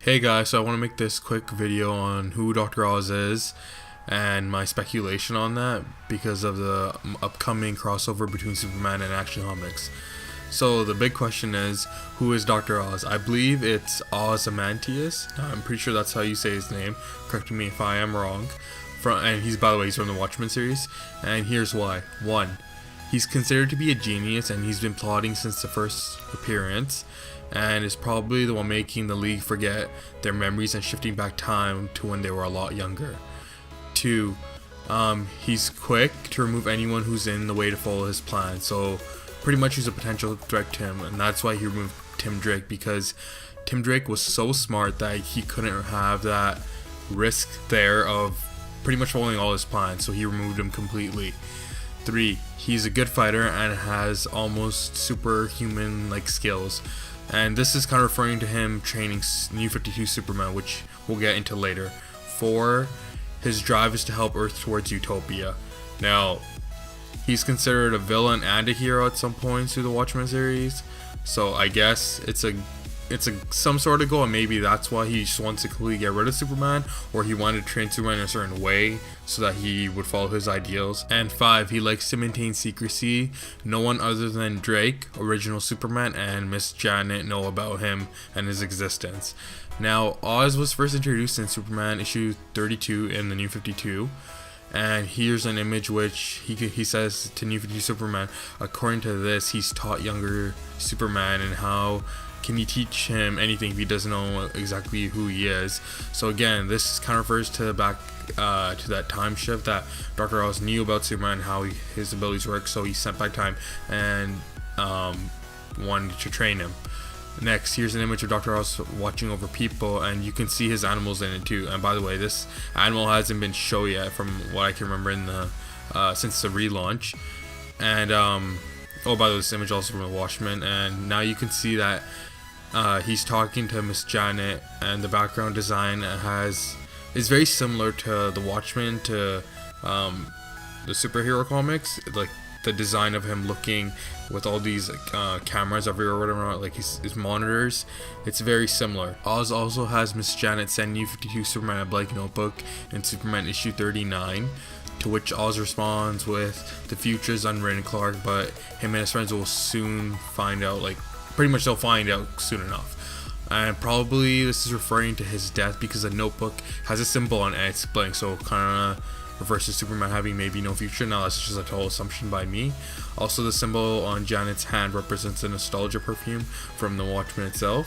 Hey guys, so I want to make this quick video on who Dr. Oz is and my speculation on that because of the upcoming crossover between Superman and Action Comics. So the big question is, who is Dr. Oz? I believe it's Ozymandias. I'm pretty sure that's how you say his name. Correct me if I am wrong. And he's, by the way, he's from the Watchmen series. And here's why. 1. He's considered to be a genius, and he's been plotting since the first appearance, and is probably the one making the League forget their memories and shifting back time to when they were a lot younger. 2. He's quick to remove anyone who's in the way to follow his plan, so pretty much he's a potential threat to him, and that's why he removed Tim Drake, because Tim Drake was so smart that he couldn't have that risk there of pretty much following all his plans, so he removed him completely. 3. He's a good fighter and has almost superhuman like skills, and this is kind of referring to him training New 52 Superman, which we'll get into later. 4. His drive is to help Earth towards utopia. Now, he's considered a villain and a hero at some points through the Watchmen series, so I guess it's some sort of goal, and maybe that's why he just wants to completely get rid of Superman, or he wanted to train Superman in a certain way so that he would follow his ideals. And 5, he likes to maintain secrecy. No one other than Drake, original Superman, and Miss Janet know about him and his existence. Now, Oz was first introduced in Superman issue 32 in the New 52. And here's an image which he says to New 52 Superman, according to this, he's taught younger Superman, and how can he teach him anything if he doesn't know exactly who he is? So again, this kind of refers to back to that time shift that Dr. Oz knew about Superman, how his abilities work, so he sent back time and wanted to train him. Next, here's an image of Dr. Oz watching over people, and you can see his animals in it too. And by the way, this animal hasn't been shown yet from what I can remember in the since the relaunch. And oh, by the way, this image also from the Watchmen, and now you can see that he's talking to Miss Janet, and the background design is very similar to the Watchmen, to the superhero comics, like the design of him looking with all these cameras everywhere, whatever, like his monitors. It's very similar. Oz also has Miss Janet send New 52 Superman a blank notebook in Superman issue 39, to which Oz responds with, the future is unwritten, Clark, but him and his friends will soon find out, like pretty much they'll find out soon enough. And probably this is referring to his death, because the notebook has a symbol on it, it's blank, so kind of refers to Superman having maybe no future. Now that's just a total assumption by me. Also, the symbol on Janet's hand represents a nostalgia perfume from the Watchmen itself.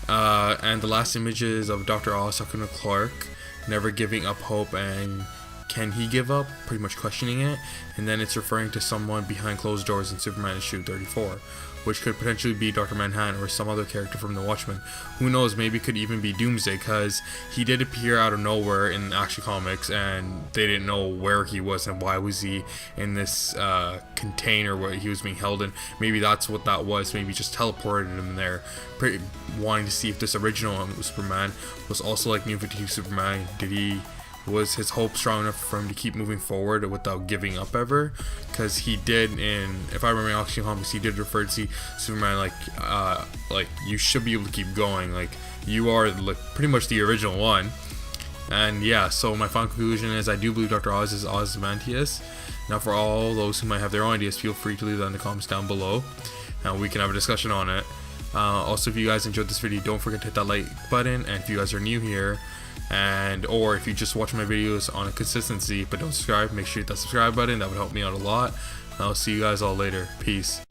And the last images of Dr. Oz talking to Clark, never giving up hope, and can he give up? Pretty much questioning it. And then it's referring to someone behind closed doors in Superman issue 34, which could potentially be Dr. Manhattan or some other character from the Watchmen. Who knows, maybe it could even be Doomsday, because he did appear out of nowhere in Action Comics, and they didn't know where he was and why was he in this container where he was being held in. Maybe that's what that was, maybe just teleported him there, wanting to see if this original Superman was also like New 52 Superman. Was his hope strong enough for him to keep moving forward without giving up ever? Because he did, if I remember Action Comics, he did refer to Superman like you should be able to keep going, like you are like pretty much the original one. And yeah, so my final conclusion is I do believe Dr. Oz is Ozymandias. Now, for all those who might have their own ideas, feel free to leave that in the comments down below, and we can have a discussion on it. Also, if you guys enjoyed this video, don't forget to hit that like button, and if you guys are new here, or if you just watch my videos on a consistency but don't subscribe, make sure you hit that subscribe button. That would help me out a lot. And I'll see you guys all later. Peace.